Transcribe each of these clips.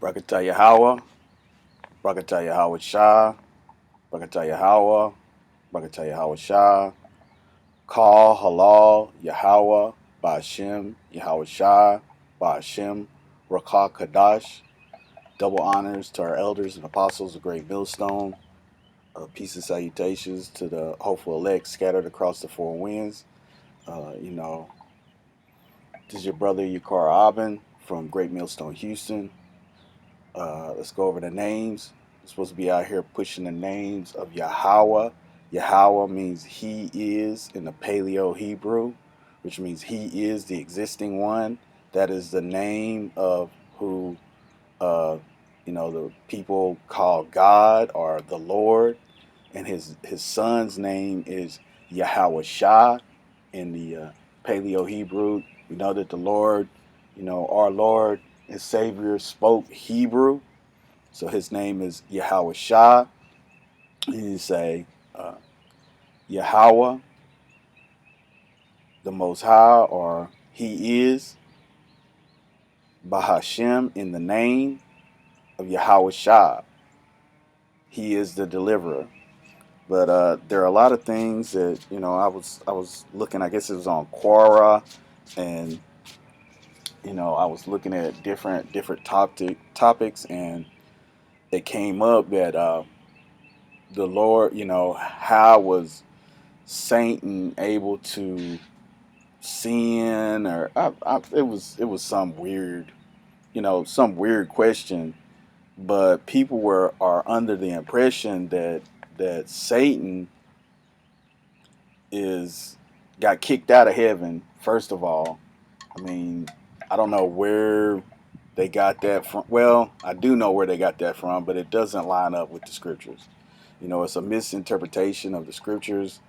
Brakata Yahweh, Brakata Yahweh Shah, Brakata Yahweh, Brakata Yahweh Shah, Call Halal Yahweh, Ba'ashem, Yahweh Shah, Ba'ashem, Rakah Kadash. Double honors to our elders and apostles of Great Millstone. Peace and salutations to the hopeful elect scattered across the four winds. Uh, you know, this is your brother Yakar Abin from Great Millstone, Houston. Let's go over the names. We're supposed to be out here pushing the names of Yahweh. Yahweh means He is in the Paleo Hebrew, which means He is the existing one. That is the name of who, uh, the people call God or the Lord. And his son's name is Yahweh Shah in the Paleo Hebrew. We know that the Lord, our Lord and Savior spoke Hebrew. So his name is Yahweh Shah. And you say uh, Yahweh, the Most High, or He is Bahashem in the name of Yahweh Shah. He is the deliverer. But there are a lot of things that I was looking. I guess it was on Quora, and I was looking at different topics, and it came up that the Lord, how was Satan able to sin, or it was some weird question, but people are under the impression that Satan is got kicked out of heaven. First of all, I mean, I don't know where they got that from. Well, I do know where they got that from, but it doesn't line up with the scriptures. It's a misinterpretation of the scriptures.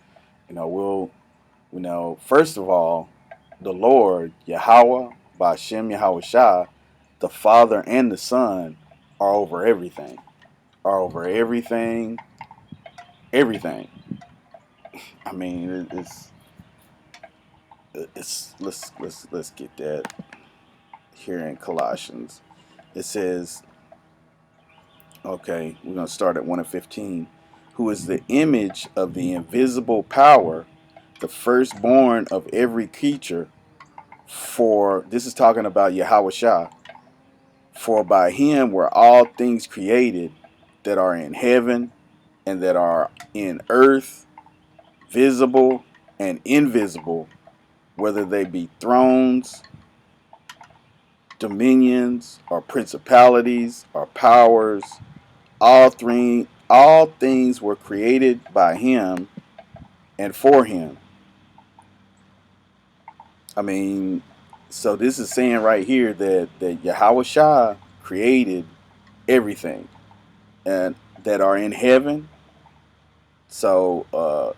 First of all, the Lord, Yahweh, Ba'ashem Yahweh Shah, the Father and the Son are over everything. Are over everything. Everything. I mean, it's let's get that here in Colossians. It says, okay, we're gonna start at 1:15. Who is the image of the invisible power, the firstborn of every creature? For this is talking about Yahweh Shah. For by him were all things created that are in heaven and that are in earth, visible and invisible, whether they be thrones, dominions, or principalities, or powers. All things were created by him and for him. I mean, so this is saying right here that Yahweh Shah created everything and that are in heaven. So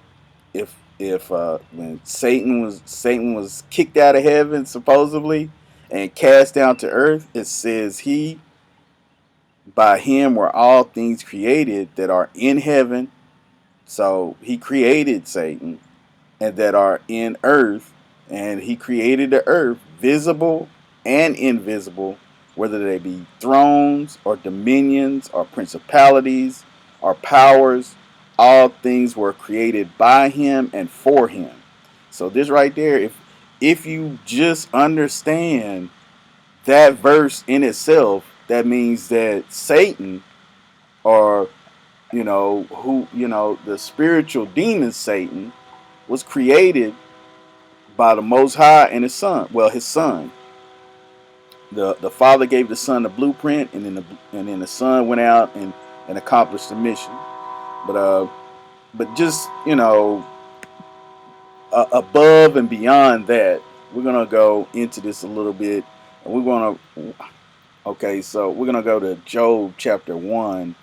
if when Satan was kicked out of heaven supposedly and cast down to earth, it says he by him were all things created that are in heaven. So he created Satan and that are in earth, and he created the earth visible and invisible, whether they be thrones or dominions or principalities or powers. All things were created by him and for him. So this right there, if you just understand that verse in itself, that means that Satan, or the spiritual demon Satan, was created by the Most High and His Son. Well, His Son. The Father gave the Son the blueprint, and then the Son went out and accomplished the mission. But just above and beyond that, we're gonna go into this a little bit, and we're gonna okay. So we're gonna go to Job chapter 1,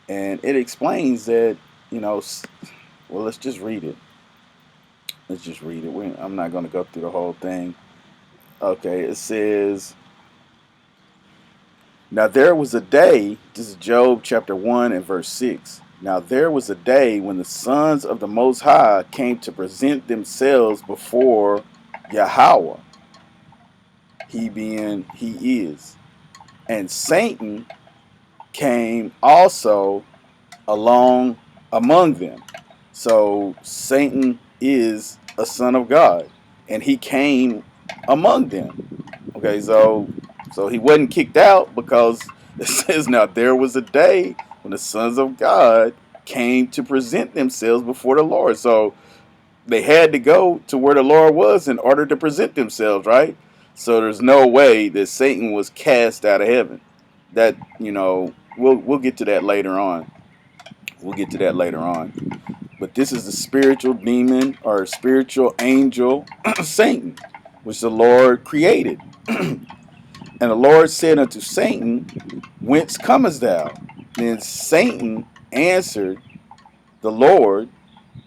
and it explains that well, let's just read it. Let's just read it. I'm not gonna go through the whole thing. Okay, it says, now there was a day, this is Job chapter 1 and verse 6. Now there was a day when the sons of the Most High came to present themselves before Yahweh, he being he is. And Satan came also along among them. So Satan is a son of God, and he came among them. Okay, so he wasn't kicked out, because it says, now there was a day when the sons of God came to present themselves before the Lord. So they had to go to where the Lord was in order to present themselves, right? So there's no way that Satan was cast out of heaven. That, we'll get to that later on. We'll get to that later on. But this is the spiritual demon or spiritual angel Satan, which the Lord created. And the Lord said unto Satan, whence comest thou? Then Satan answered the Lord,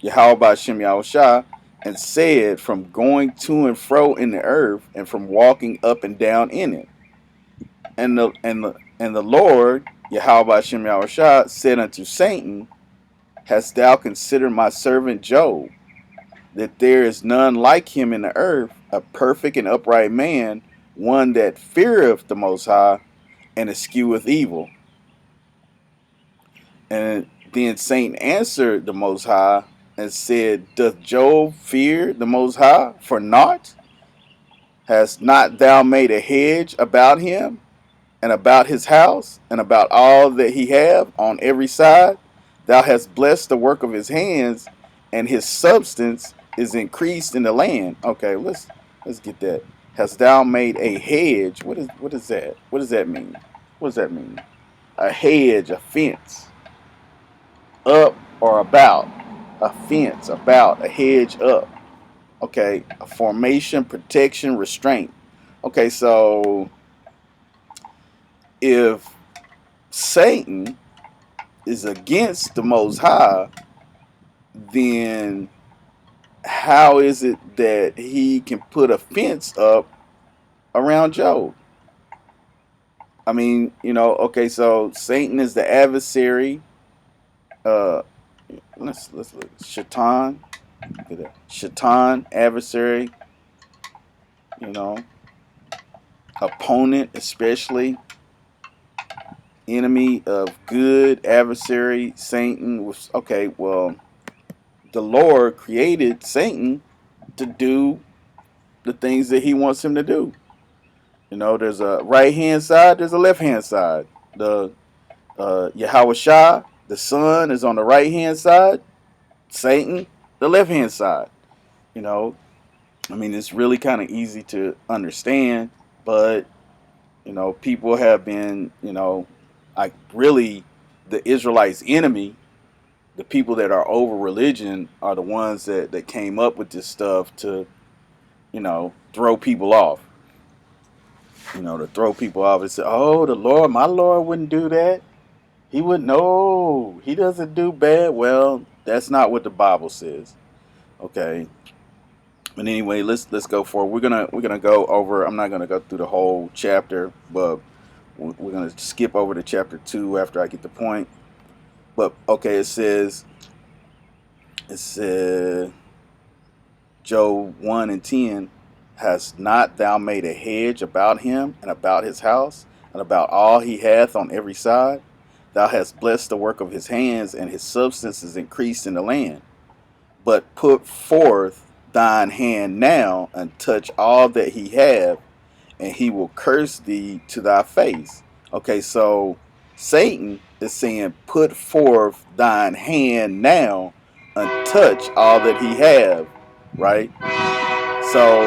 Yahweh Ba'Shem Yahushua, and said, from going to and fro in the earth, and from walking up and down in it. And the Lord, Yahweh Ba'Shem Yahushua, said unto Satan, hast thou considered my servant Job, that there is none like him in the earth, a perfect and upright man, one that feareth the Most High, and escheweth evil? And then Satan answered the Most High and said, doth Job fear the Most High for naught? Hast not thou made a hedge about him, and about his house, and about all that he have on every side? Thou hast blessed the work of his hands, and his substance is increased in the land. Okay, let's get that. Hast thou made a hedge? What is that? What does that mean? What does that mean? A hedge, a fence. Up or about. A fence, about, a hedge up. Okay, a formation, protection, restraint. Okay, so if Satan is against the Most High, then how is it that he can put a fence up around Job? I mean, okay, so Satan is the adversary. Let's look. Shaitan. Look at that. Shaitan, adversary. Opponent, especially. Enemy of good, adversary. Satan was okay. Well, the Lord created Satan to do the things that he wants him to do. There's a right hand side, there's a left hand side. The Yahweh Shah, the Son, is on the right hand side. Satan, the left hand side. It's really kind of easy to understand, but people have been, like, really, the Israelites' enemy. The people that are over religion are the ones that came up with this stuff to, throw people off. To throw people off and say, oh, my Lord wouldn't do that. He wouldn't. No, he doesn't do bad. Well, that's not what the Bible says. Okay. But anyway, let's go forward. We're gonna go over. I'm not gonna go through the whole chapter, but we're gonna skip over to chapter 2 after I get the point. But okay, it says Job 1:10, hast not thou made a hedge about him, and about his house, and about all he hath on every side? Thou hast blessed the work of his hands, and his substance is increased in the land. But put forth thine hand now, and touch all that he have, and he will curse thee to thy face. Okay, so Satan is saying, put forth thine hand now, and touch all that he have, right? So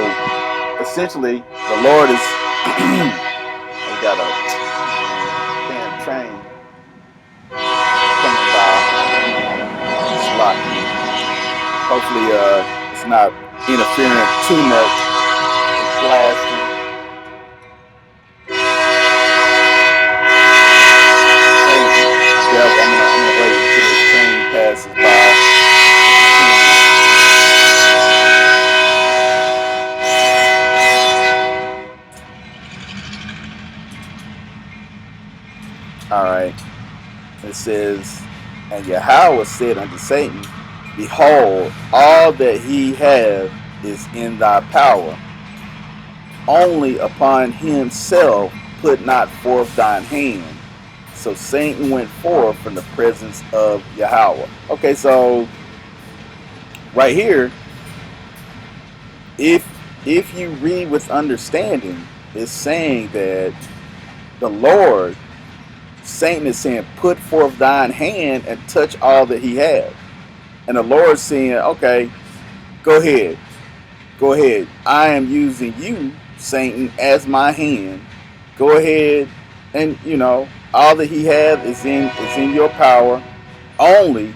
essentially, the Lord is we got a damn train coming by. It's locked. Hopefully it's not interfering too much with blasting. I'm gonna wait until this train passes by. Alright. It says, and Yahweh said unto Satan, behold, all that he have is in thy power. Only upon himself put not forth thine hand. So Satan went forth from the presence of Yahweh. Okay, so right here, if you read with understanding, it's saying that the Lord, Satan is saying, put forth thine hand and touch all that he had. And the Lord's saying, okay, go ahead. Go ahead. I am using you, Satan, as my hand. Go ahead, and all that he has is in your power. Only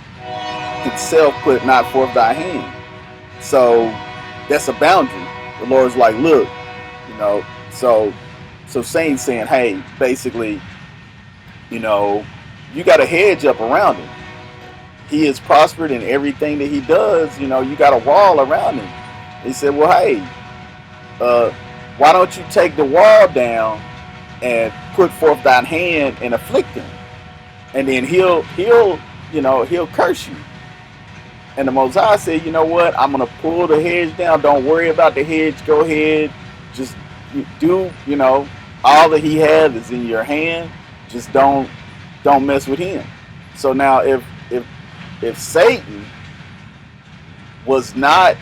himself put not forth thy hand. So that's a boundary. The Lord's like, look, you know, so Satan's saying, hey, basically, you know, you got a hedge up around him. He is prospered in everything that he does. You got a wall around him. He said, well, hey, uh, why don't you take the wall down and put forth thine hand and afflict him, and then he'll curse you. And the Most High said, you know what? I'm gonna pull the hedge down. Don't worry about the hedge. Go ahead, just do. All that he has is in your hand. Just don't mess with him. So now, if Satan was not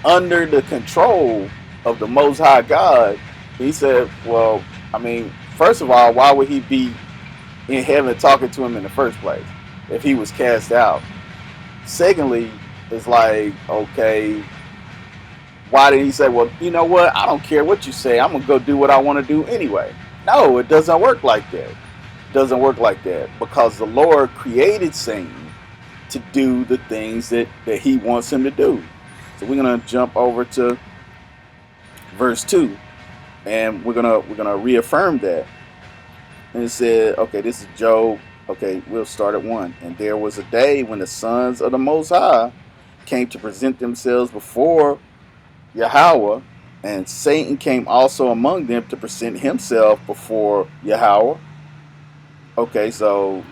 under the control of the Most High God, he said, well, I mean, first of all, why would he be in heaven talking to him in the first place if he was cast out? Secondly, it's like, okay, why did he say, well, you know what? I don't care what you say. I'm going to go do what I want to do anyway. No, it doesn't work like that. It doesn't work like that, because the Lord created Satan to do the things that he wants him to do. So we're going to jump over to verse 2, and we're gonna reaffirm that. And it said, okay, this is Job. Okay, we'll start at 1. And there was a day when the sons of the Most High came to present themselves before Yahweh, and Satan came also among them to present himself before Yahweh. Okay, so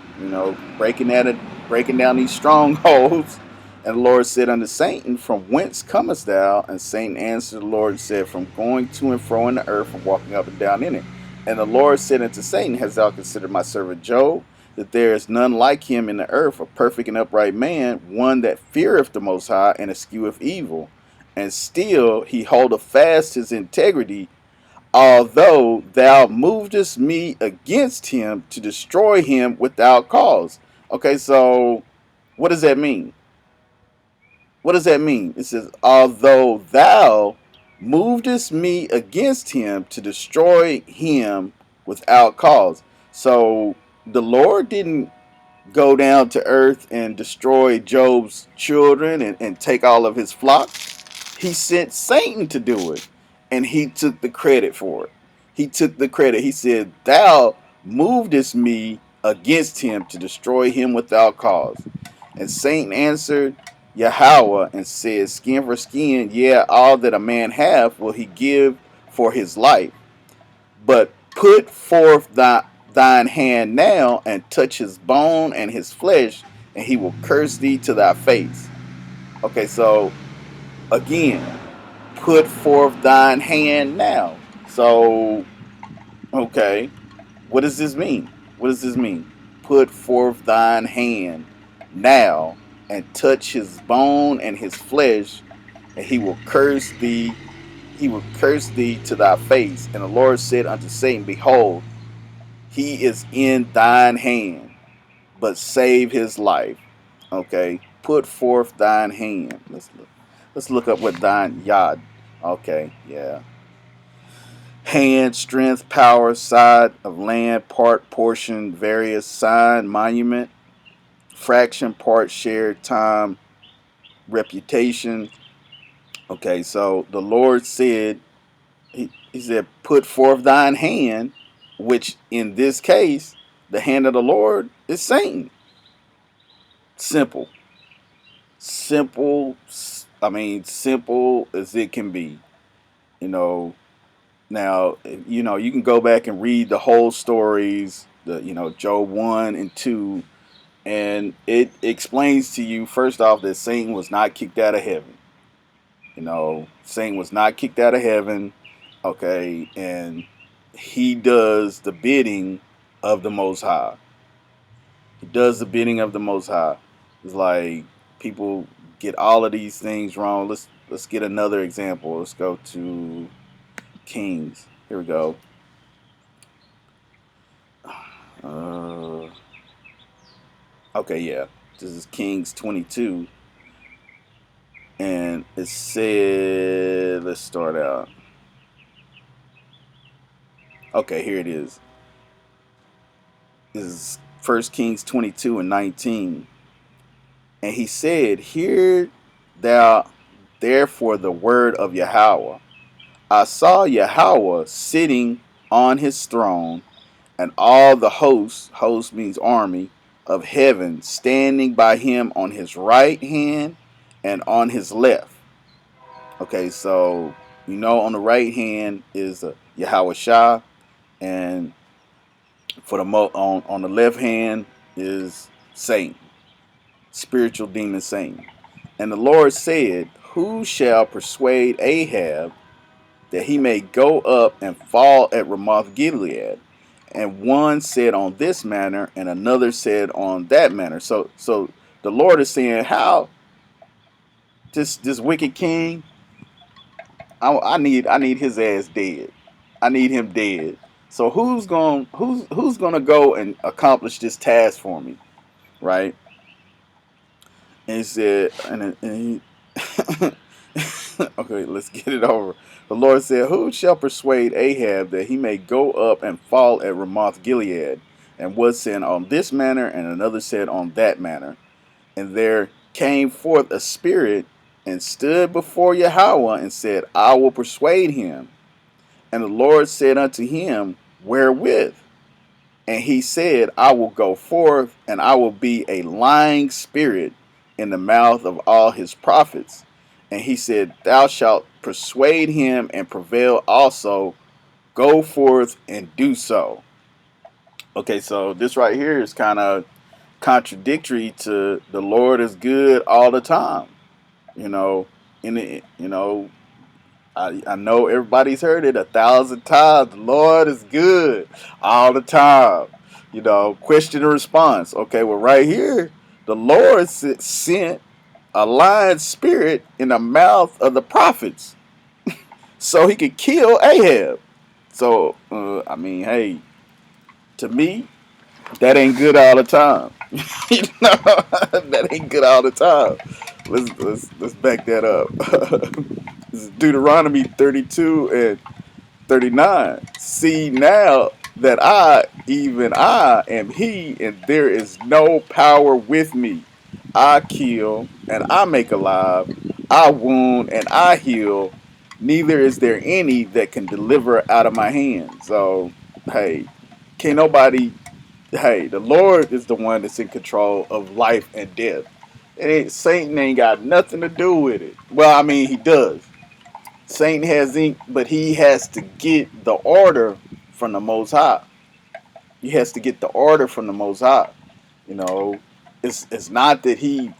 breaking down these strongholds. And the Lord said unto Satan, from whence comest thou? And Satan answered the Lord and said, from going to and fro in the earth, and walking up and down in it. And the Lord said unto Satan, hast thou considered my servant Job, that there is none like him in the earth, a perfect and upright man, one that feareth the Most High, and escheweth evil? And still he holdeth fast his integrity, although thou movedest me against him to destroy him without cause. Okay, so what does that mean? What does that mean? It says, although thou movedest me against him to destroy him without cause. So the Lord didn't go down to earth and destroy Job's children and take all of his flock. He sent Satan to do it, and he took the credit for it. He took the credit. He said, thou movedest me against him to destroy him without cause. And Satan answered Yahweh and said, skin for skin, yeah, all that a man hath will he give for his life. But put forth thine hand now, and touch his bone and his flesh, and he will curse thee to thy face. Okay, so again, put forth thine hand now. So, okay, what does this mean? What does this mean? Put forth thine hand now, and touch his bone and his flesh, and he will curse thee. He will curse thee to thy face. And the Lord said unto Satan, behold, he is in thine hand, but save his life. Okay, put forth thine hand. Let's look up what thine yod. Okay, yeah. Hand, strength, power, side of land, part, portion, various, sign, monument, fraction, part, share, time, reputation. Okay, so the Lord said, he said, put forth thine hand, which in this case, the hand of the Lord is Satan. Simple. Simple. I mean, simple as it can be. Now, you can go back and read the whole stories, Job 1 and 2, and it explains to you, first off, that Satan was not kicked out of heaven. Satan was not kicked out of heaven, okay, and he does the bidding of the Most High. He does the bidding of the Most High. It's like people get all of these things wrong. Let's get another example. Let's go to Kings. Here we go. Uh, okay, yeah. This is Kings 22. And it said, let's start out. Okay, here it is. This is 1 Kings 22 and 19. And he said, hear thou therefore the word of Yahweh. I saw Yahweh sitting on his throne, and all the host means army, of heaven standing by him on his right hand and on his left. Okay, so on the right hand is Yahweh Shah, and for the on the left hand is Satan, spiritual demon Satan. And the Lord said, who shall persuade Ahab that he may go up and fall at Ramoth Gilead? And one said on this manner, and another said on that manner. So the Lord is saying, how this wicked king, I need his ass dead. I need him dead. So who's gonna go and accomplish this task for me, right? And he said, and he, okay, let's get it over. The Lord said, who shall persuade Ahab that he may go up and fall at Ramoth Gilead? And one said on this manner, and another said on that manner. And there came forth a spirit and stood before Yahweh and said, I will persuade him. And the Lord said unto him, wherewith? And he said, I will go forth, and I will be a lying spirit in the mouth of all his prophets. And he said, thou shalt persuade him and prevail also. Go forth and do so. Okay, so this right here is kind of contradictory to the Lord is good all the time. In it, I know everybody's heard it 1,000 times. The Lord is good all the time. Question and response. Okay, well, right here, the Lord sent a lying spirit in the mouth of the prophets so he could kill Ahab. So, hey, to me, that ain't good all the time. That ain't good all the time. Let's back that up. This is Deuteronomy 32 and 39. See now that I, even I, am he, and there is no power with me. I kill and I make alive. I wound and I heal. Neither is there any that can deliver out of my hand. So, hey, can't nobody. Hey, the Lord is the one that's in control of life and death. Satan ain't got nothing to do with it. Well, I mean, he does. Satan has ink, but he has to get the order from the Most High. He has to get the order from the Most High. It's not that he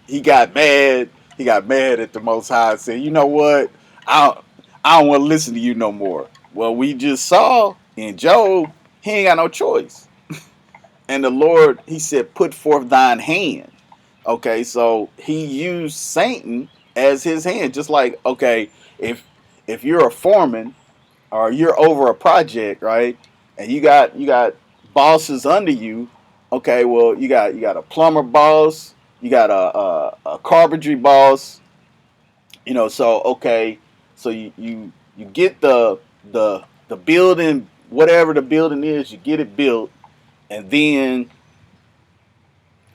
he got mad. He got mad at the Most High and said, you know what? I don't want to listen to you no more. Well, we just saw in Job, he ain't got no choice. And the Lord, he said, put forth thine hand. Okay, so he used Satan as his hand. Just like, okay, if you're a foreman or you're over a project, right? And you got bosses under you. Okay, well, you got a plumber boss, you got a carpentry boss. So okay, so you get the building, whatever the building is, you get it built, and then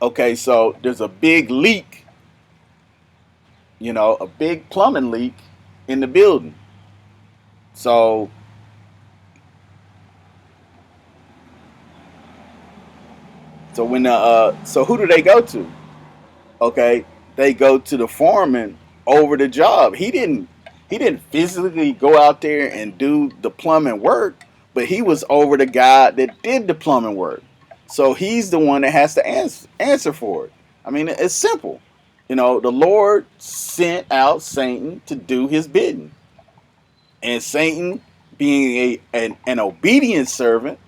okay, so there's a big leak, a big plumbing leak in the building. So when so who do they go to? Okay, they go to the foreman over the job. He didn't physically go out there and do the plumbing work, but he was over the guy that did the plumbing work. So he's the one that has to answer for it. I mean, it's simple. The Lord sent out Satan to do his bidding. And Satan, being an obedient servant,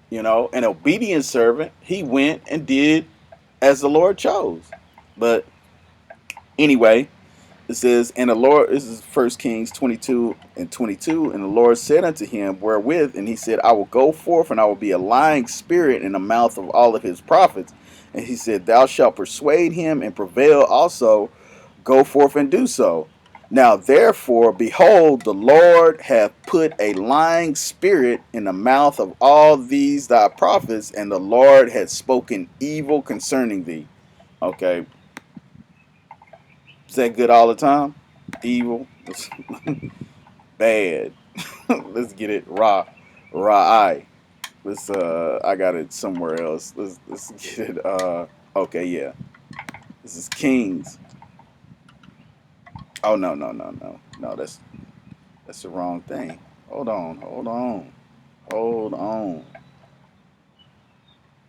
You know, an obedient servant, he went and did as the Lord chose. But anyway, it says, and the Lord, this is 1 Kings 22:22, and the Lord said unto him, wherewith, and he said, I will go forth, and I will be a lying spirit in the mouth of all of his prophets. And he said, thou shalt persuade him and prevail also, go forth and do so. Now therefore, behold, the Lord hath put a lying spirit in the mouth of all these thy prophets, and the Lord hath spoken evil concerning thee. Okay, is that good all the time? Evil, bad. Let's get it raw, I. Let's I got it somewhere else. Let's get it. Okay, yeah. This is Kings. Oh no. That's the wrong thing. Hold on.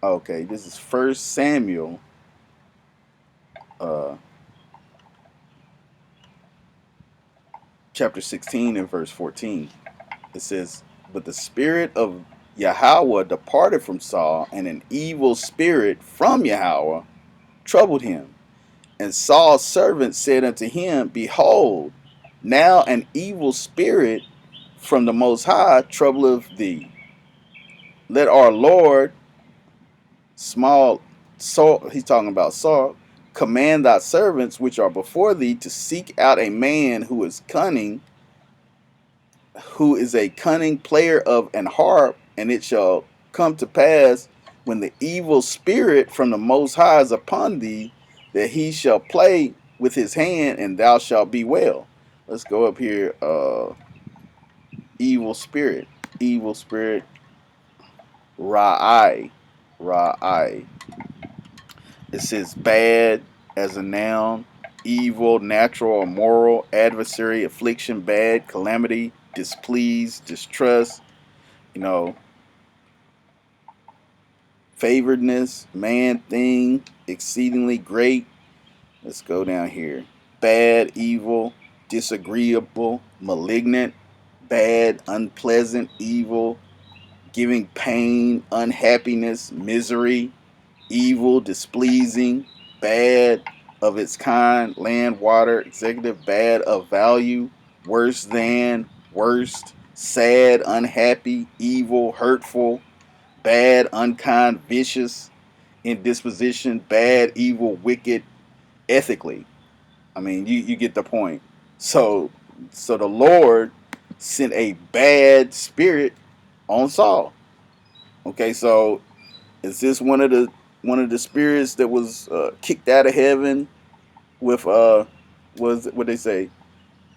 Okay, this is First Samuel. Uh, chapter 16 and verse 14. It says, but the spirit of Yahweh departed from Saul, and an evil spirit from Yahweh troubled him. And Saul's servant said unto him, behold, now an evil spirit from the Most High troubleth thee. Let our Lord, small Saul, he's talking about Saul, command thy servants which are before thee to seek out a man who is cunning, who is a cunning player of an harp, and it shall come to pass when the evil spirit from the Most High is upon thee, that he shall play with his hand, and thou shalt be well. Let's go up here. Evil spirit, Ra'ai, Ra'ai. It says bad as a noun, evil, natural or moral, adversary, affliction, bad, calamity, displeased, distrust, you know, favoredness, man, thing, exceedingly great. Let's go down here. Bad, evil, disagreeable, malignant, bad, unpleasant, evil, giving pain, unhappiness, misery, evil, displeasing, bad, of its kind, land, water, executive, bad, of value, worse than, worst, sad, unhappy, evil, hurtful, bad, unkind, vicious, in disposition, bad, evil, wicked, ethically. I mean, you get the point. So the Lord sent a bad spirit on Saul. Okay, so is this one of the spirits that was kicked out of heaven with was what they say,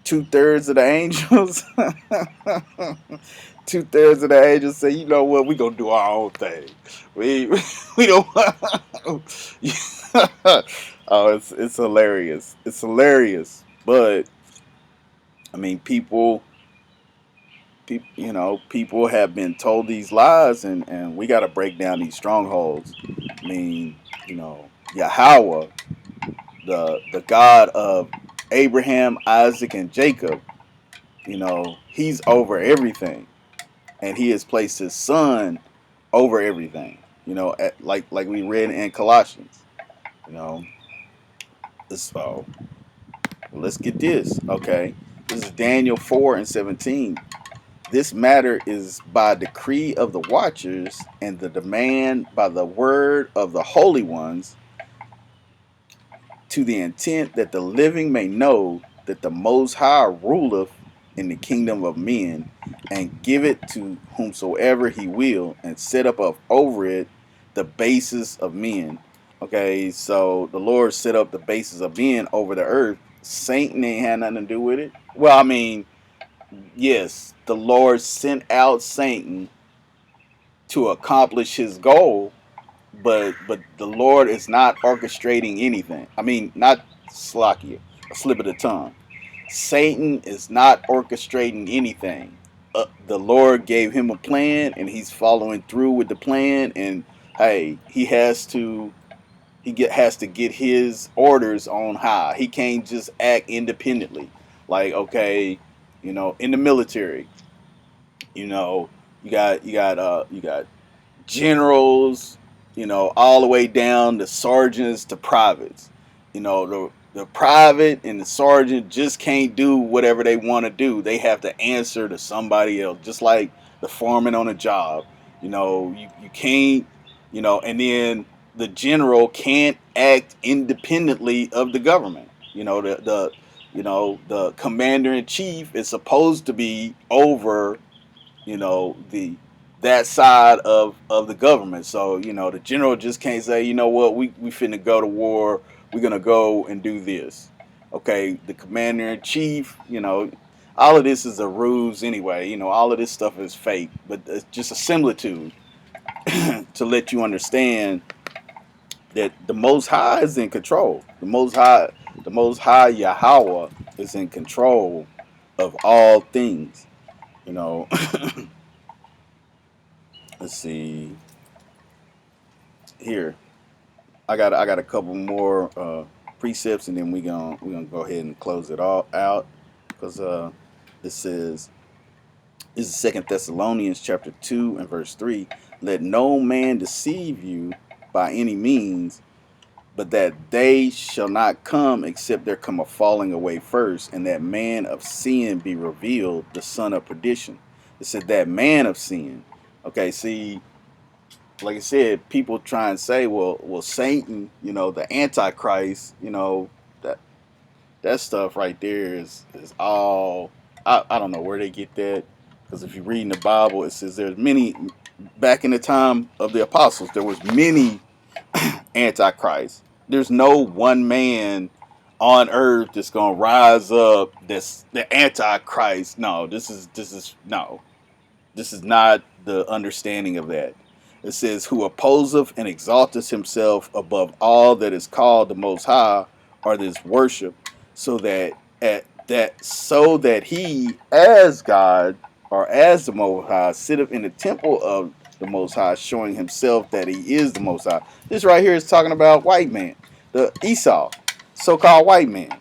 2/3 of the angels? 2/3 of the angels say, you know what, we gonna do our own thing. We we don't. Oh, it's hilarious. It's hilarious. But I mean, people have been told these lies, and we got to break down these strongholds. I mean, Yahweh, the God of Abraham, Isaac, and Jacob, he's over everything, and he has placed his son over everything. Like we read in Colossians. You know, so let's get this. Okay, this is Daniel 4:17. This matter is by decree of the watchers, and the demand by the word of the holy ones, to the intent that the living may know that the Most High ruleth in the kingdom of men, and give it to whomsoever he will, and set up over it the basis of men. Okay, so the Lord set up the basis of men over the earth. Satan ain't had nothing to do with it. Well, I mean, yes, the Lord sent out Satan to accomplish his goal, but the Lord is not orchestrating anything. I mean, not Slakia, a slip of the tongue. Satan is not orchestrating anything. The Lord gave him a plan, and he's following through with the plan. And hey, he has to get his orders on high. He can't just act independently. Like, okay, in the military, you got generals, all the way down to sergeants to privates. The private and the sergeant just can't do whatever they want to do. They have to answer to somebody else, just like the foreman on a job. You can't, and then the general can't act independently of the government. The commander in chief is supposed to be over, the that side of the government. So, the general just can't say, what, we finna go to war, we're gonna go and do this. Okay, the commander in chief, all of this is a ruse anyway. All of this stuff is fake, but it's just a similitude to let you understand that the Most High is in control. The Most High Yahweh is in control of all you know. Let's see here. I got a couple more precepts, and then we're gonna go ahead and close it all out, because it says, this is 2 Thessalonians chapter 2 and verse 3. Let no man deceive you by any means, but that they shall not come except there come a falling away first, and that man of sin be revealed, the son of perdition. It said that man of sin. Okay, see, like I said, people try and say, well, Satan, the Antichrist, that that stuff right there is all. I don't know where they get that, because if you read in the Bible, it says there's many. Back in the time of the apostles, there was many Antichrists. There's no one man on earth that's gonna rise up that's the Antichrist. No, this is not the understanding of that. It says, who opposeth and exalteth himself above all that is called the Most High, or this worship, so that he, as God, or as the Most High, sitteth in the temple of the Most High, showing himself that he is the Most High. This right here is talking about white man, the Esau, so-called white man.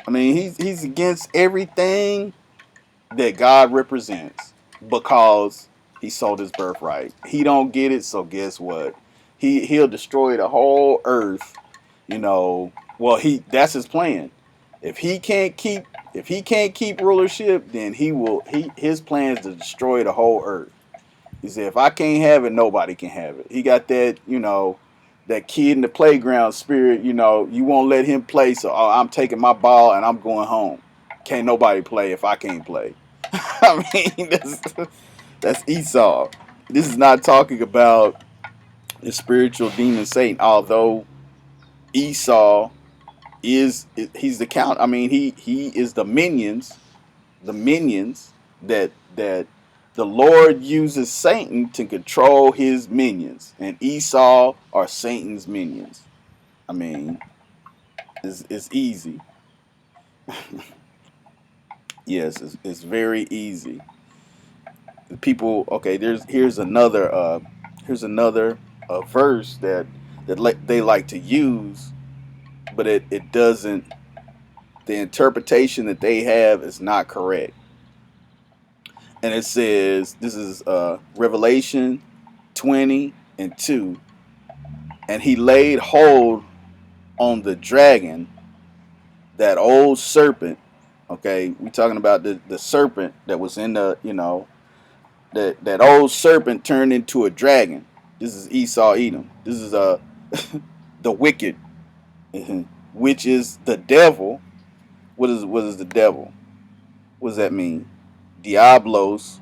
I mean, he's against everything that God represents, because he sold his birthright. He don't get it, so guess what? He'll destroy the whole earth. Well, that's his plan. If he can't keep rulership, then his plan is to destroy the whole earth. He said, if I can't have it, nobody can have it. He got that, that kid in the playground spirit. You won't let him play, so I'm taking my ball and I'm going home. Can't nobody play if I can't play. I mean, that's Esau. This is not talking about the spiritual demon Satan, although Esau he's the count. I mean, he is the minions that the Lord uses Satan to control his minions, and Esau are Satan's minions. I mean, it's easy. Yes, it's very easy. People, okay. Here's another verse that they like to use, but it doesn't. The interpretation that they have is not correct. And it says, this is Revelation 20:2, and he laid hold on the dragon, that old serpent. Okay, we're talking about the serpent that was in that old serpent turned into a dragon. This is Esau Edom. This is the wicked, which is the devil. What is the devil? What does that mean? Diablos,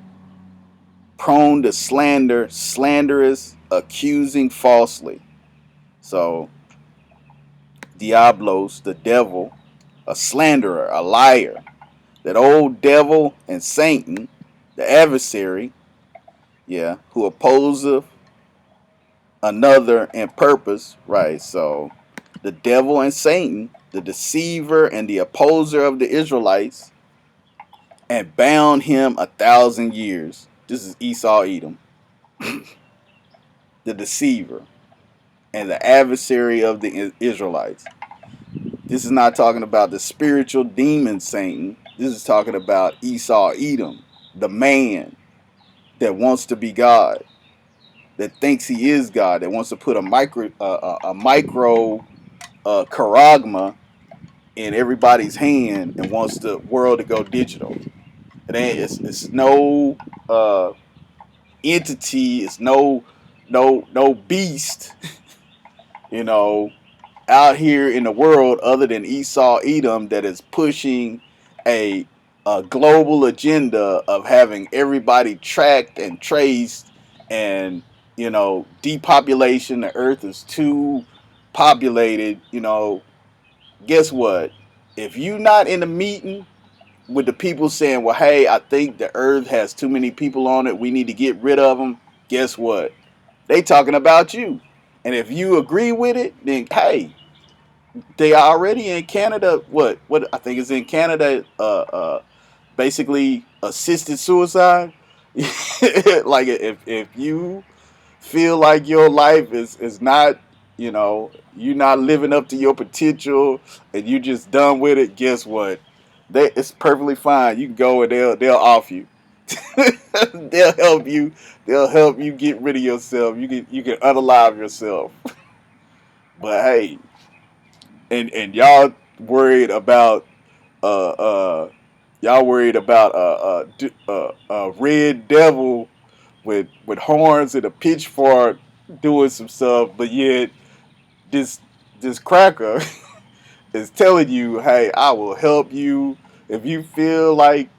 prone to slander, slanderous, accusing falsely. So, Diablos, the devil, a slanderer, a liar. That old devil and Satan, the adversary, who opposeth another in purpose, right? So, the devil and Satan, the deceiver and the opposer of the Israelites, and bound him 1,000 years. This is Esau Edom, the deceiver and the adversary of the Israelites. This is not talking about the spiritual demon Satan. This is talking about Esau Edom, the man that wants to be God. that thinks he is God, that wants to put a micro charagma in everybody's hand and wants the world to go digital. It ain't. It's no entity. It's no beast. You know, out here in the world other than Esau Edom that is pushing a a global agenda of having everybody tracked and traced and depopulation. The earth is too populated. Guess what? If you not in the meeting with the people saying, well, hey, I think the earth has too many people on it, we need to get rid of them, guess what? They talking about you. And if you agree with it, then hey, they are already in Canada. What I think is in Canada, basically assisted suicide. Like if you feel like your life is not, you're not living up to your potential and you just done with it, guess what? It's perfectly fine. You can go and they'll off you. they'll help you. They'll help you get rid of yourself. You can unalive yourself. But hey, and worried about uh uh y'all worried about red devil with horns and a pitchfork doing some stuff, but yet this this cracker is telling you, hey, I will help you if you feel like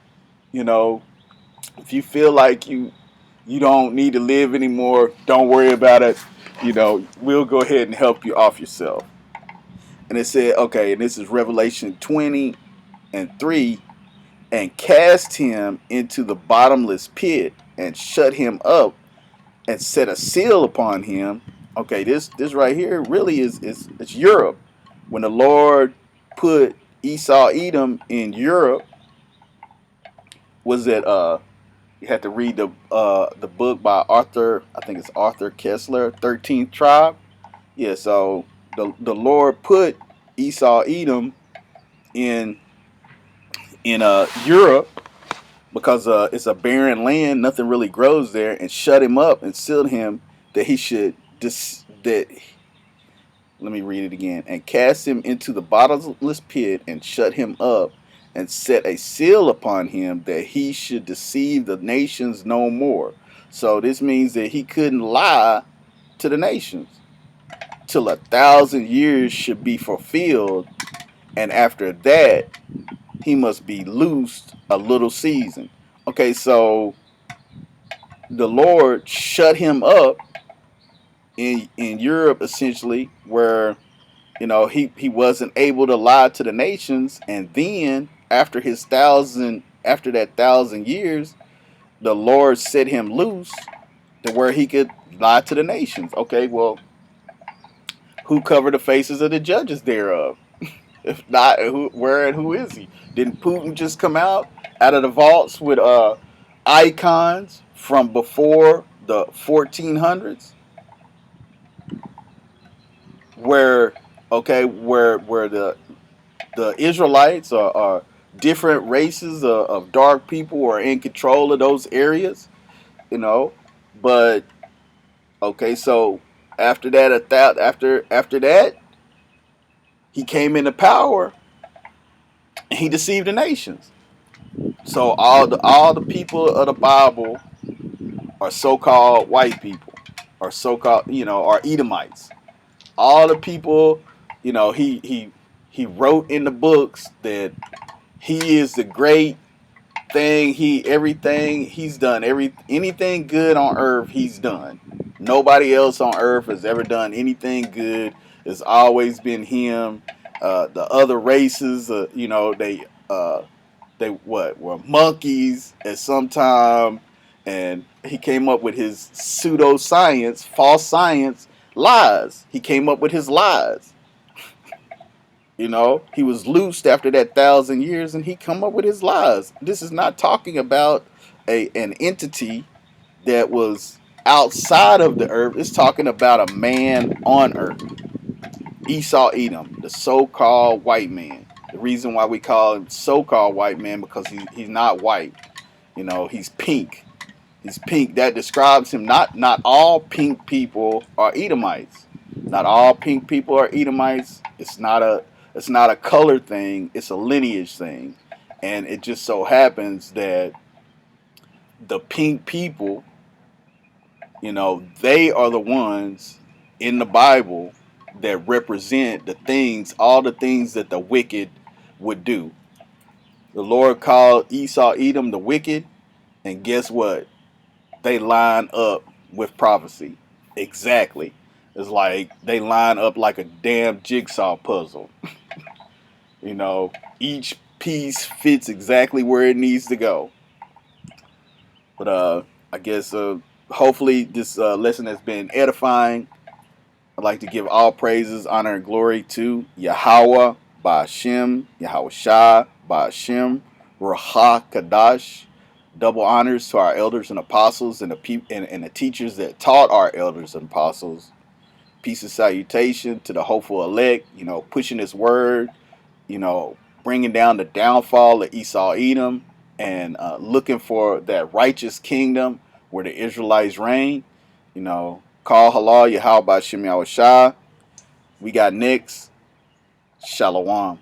you know if you feel like you don't need to live anymore. Don't worry about it. We'll go ahead and help you off yourself. And it said, okay, and this is Revelation 20:3, and cast him into the bottomless pit and shut him up and set a seal upon him. Okay, this right here really is it's Europe. When the Lord put Esau Edom in Europe, was that you had to read the book by Arthur, I think it's Arthur Kessler, 13th Tribe. Yeah, so the Lord put Esau Edom in Europe because it's a barren land, nothing really grows there, and shut him up and sealed him that he should that. Let me read it again. And cast him into the bottomless pit and shut him up and set a seal upon him that he should deceive the nations no more. So this means that he couldn't lie to the nations till 1,000 years should be fulfilled, and after that he must be loosed a little season. Okay, so the Lord shut him up in Europe essentially, where he wasn't able to lie to the nations, and then after that 1,000 years, the Lord set him loose to where he could lie to the nations. Okay, well, who covered the faces of the judges thereof? If not, where and who is he? Didn't Putin just come out of the vaults with icons from before the 1400s, where where the Israelites are different races of dark people are in control of those areas, you know. But okay, so after that, he came into power and he deceived the nations. So all the people of the Bible are so-called white people, or so-called are Edomites. All the people, he wrote in the books that he is the great thing. Everything he's done, anything good on earth he's done. Nobody else on earth has ever done anything good. It's always been him. The other races, they were monkeys at some time, and he came up with his pseudoscience, false science, lies. He came up with his lies. He was loosed after that 1,000 years, and he come up with his lies. This is not talking about an entity that was outside of the earth. It's talking about a man on earth. Esau Edom, the so-called white man. The reason why we call him so-called white man because he's not white. He's pink. He's pink. That describes him. Not all pink people are Edomites. Not all pink people are Edomites. It's not a color thing. It's a lineage thing, and it just so happens that the pink people, they are the ones in the Bible that represent all the things that the wicked would do. The Lord called Esau, Edom the wicked, and guess what? They line up with prophecy. Exactly. It's like they line up like a damn jigsaw puzzle. Each piece fits exactly where it needs to go. But I guess hopefully this lesson has been edifying. I'd like to give all praises, honor, and glory to Yahweh, Ba'ashem, Yahweh Shai, Ba'ashem, Ruach Kadash. Double honors to our elders and apostles and the teachers that taught our elders and apostles. Peace and salutation to the hopeful elect, pushing this word, bringing down the downfall of Esau Edom and looking for that righteous kingdom where the Israelites reign. Call halal Yahweh Ba'ashem Yahweh Shai. We got next. Shalom.